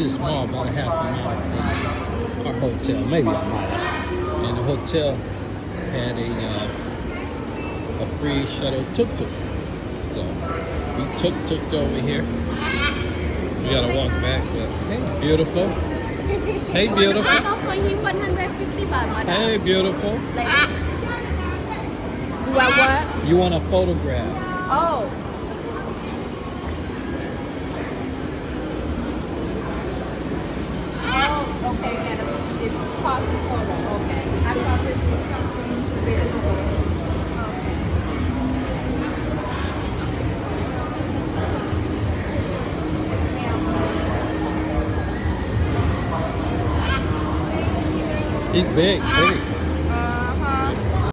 this mall about a half a mile from our hotel, maybe a mile. And the hotel had a free shuttle tuk-tuk. So we tuk-tuked over here. We gotta walk back, but hey, beautiful. Hey, beautiful. For him 150 baht, madam. Hey, beautiful. You want what? You want a photograph? Oh. Oh, okay. And it's possible. Okay. I thought this was something visual. He's big, pretty.